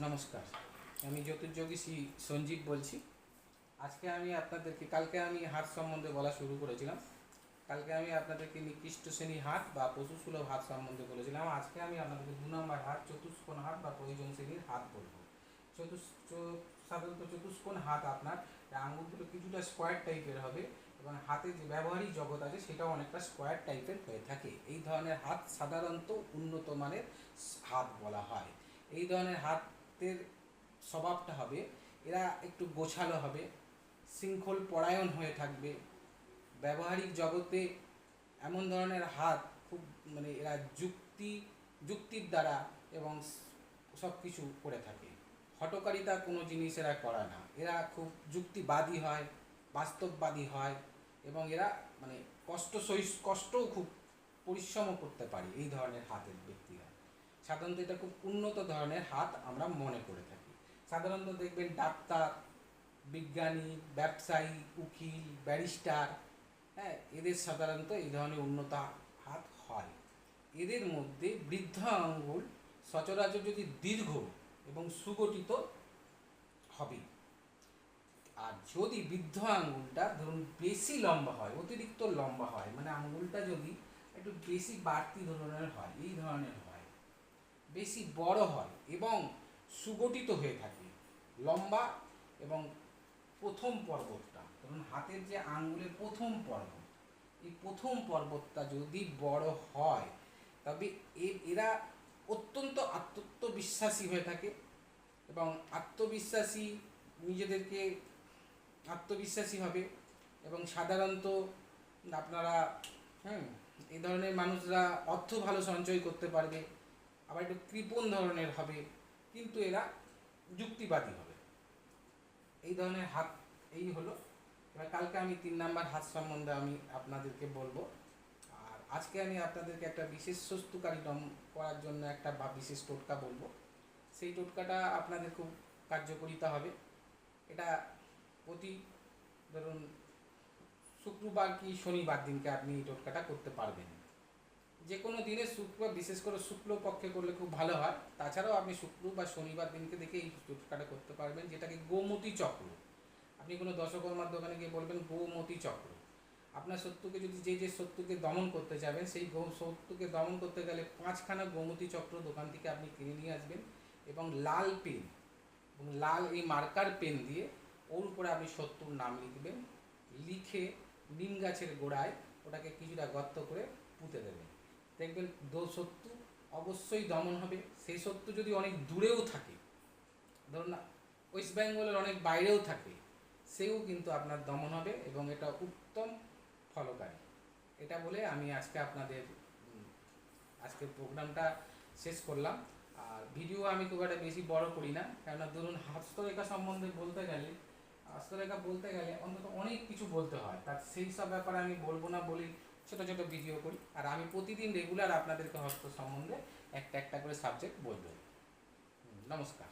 নমস্কার, আমি জ্যোতির্যোগী শ্রী সঞ্জীব বলছি। আজকে আমি আপনাদেরকে, কালকে আমি হাট সম্বন্ধে বলা শুরু করেছিলাম। কালকে আমি আপনাদেরকে নিকৃষ্ট শ্রেণী হাট বা পশুসুলভ হাট সম্বন্ধে বলেছিলাম। আজকে আমি আপনাদেরকে 2 নম্বর হাট, চতুষ্কোণ হাট বা প্রয়োজন শ্রেণীর হাট বলবো। সাধারণত চতুষ্কোণ হাত আপনার আঙুলগুলো কিছুটা স্কোয়ার টাইপের হবে এবং হাতে যে ব্যবহারিক জগৎ আছে সেটাও অনেকটা স্কোয়ার টাইপের হয়ে থাকে। এই ধরনের হাত সাধারণত উন্নত মানের হাত বলা হয়। এই ধরনের হাতের স্বভাবটা হবে, এরা একটু গোছালো হবে, শৃঙ্খল পরায়ণ হয়ে থাকবে। ব্যবহারিক জগতে এমন ধরনের হাত খুব এরা যুক্তির দ্বারা এবং সব কিছু করে থাকে। হঠকারিতা কোনো জিনিস এরা করে না। এরা খুব যুক্তিবাদী হয়, বাস্তববাদী হয় এবং এরা কষ্টও খুব পরিশ্রমও করতে পারে। এই ধরনের হাতের ব্যক্তিরা সাধারণত এটা খুব উন্নত ধরনের হাত আমরা মনে করে থাকি। সাধারণত দেখবেন ডাক্তার, বিজ্ঞানী, ব্যবসায়ী, উকিল, ব্যারিস্টার, হ্যাঁ, এদের সাধারণত এই ধরনের উন্নত হাত হয়। এদের মধ্যে বৃদ্ধ আঙ্গুল সচরাচর যদি দীর্ঘ এবং সুগঠিত হবে, আর যদি বৃদ্ধ আঙ্গুলটা ধরুন বেশি লম্বা হয়, অতিরিক্ত লম্বা হয়, মানে আঙ্গুলটা যদি একটু বেশি বাড়তি ধরনের হয়, এই ধরনের হয়, বেশি বড় হয় এবং সুগঠিত হয়ে থাকে, লম্বা এবং প্রথম পর্বতটা ধরুন হাতের যে আঙ্গুলের প্রথম পর্বত, এই প্রথম পর্বতটা যদি বড় হয় তবে এরা অত্যন্ত আত্মবিশ্বাসী হয়ে থাকে এবং নিজেদেরকে আত্মবিশ্বাসী হবে এবং সাধারণত আপনারা এই ধরনের মানুষরা অর্থ ভালো সঞ্চয় করতে পারবে, আবার একটু কৃপণ ধরনের হবে, কিন্তু এরা যুক্তিবাদী হবে। এই ধরনের হাত এই হলো। এবার কালকে আমি 3 নম্বর হাত সম্বন্ধে আমি আপনাদেরকে বলবো। আর আজকে আমি আপনাদেরকে একটা বিশেষ স্বস্তুকারী দম করার জন্য একটা বিশেষ টোটকা বলবো। সেই টোটকাটা আপনাদের খুব কার্যকরিতা হবে। এটা প্রতি ধরুন শুক্রবার কি শনিবার দিনকে আপনি এই টোটকাটা করতে পারবেন। যে কোনো দিনে বিশেষ করে শুক্লপক্ষে করলে খুব ভালো হয়। তাছাড়াও আপনি শুক্র বা শনিবার দিনকে দেখে এই টোটকাটা করতে পারবেন, যেটাকে গোমতী চক্র। আপনি কোনো দশকর্মার দোকানে গিয়ে বলবেন গোমতী চক্র। আপনার শত্রুকে যদি যে শত্রুকে দমন করতে যাবেন, সেই শত্রুকে দমন করতে গেলে 5খানা গোমতী চক্র দোকান থেকে আপনি কিনে নিয়ে আসবেন এবং লাল পেন এবং লাল এই মার্কার পেন দিয়ে ওর উপরে আপনি শত্রুর নাম লিখবেন। লিখে নিম গাছের গোড়ায় ওটাকে কিছুটা গর্ত করে পুঁতে দেবেন। দেখবেন শত্রু অবশ্যই দমন হবে। সেই শত্রু যদি অনেক দূরেও থাকে, ধরুন না ওয়েস্ট বেঙ্গলের অনেক বাইরেও থাকে, সেও কিন্তু আপনার দমন হবে এবং এটা উত্তম ফলকারী। এটা বলে আমি আজকের প্রোগ্রামটা শেষ করলাম। আর ভিডিও আমি খুব একটা বেশি বড় করি না, কেননা ধরুন হস্তরেখা সম্বন্ধে হস্তরেখা বলতে গেলে অন্তত অনেক কিছু বলতে হয়, তার সেই সব ব্যাপারে আমি বলবো না বলেই ছোট ছোট ভিডিও করি। আর আমি প্রতিদিন রেগুলার আপনাদেরকে হস্ত সম্বন্ধে একটা একটা করে সাবজেক্ট বলবো। নমস্কার।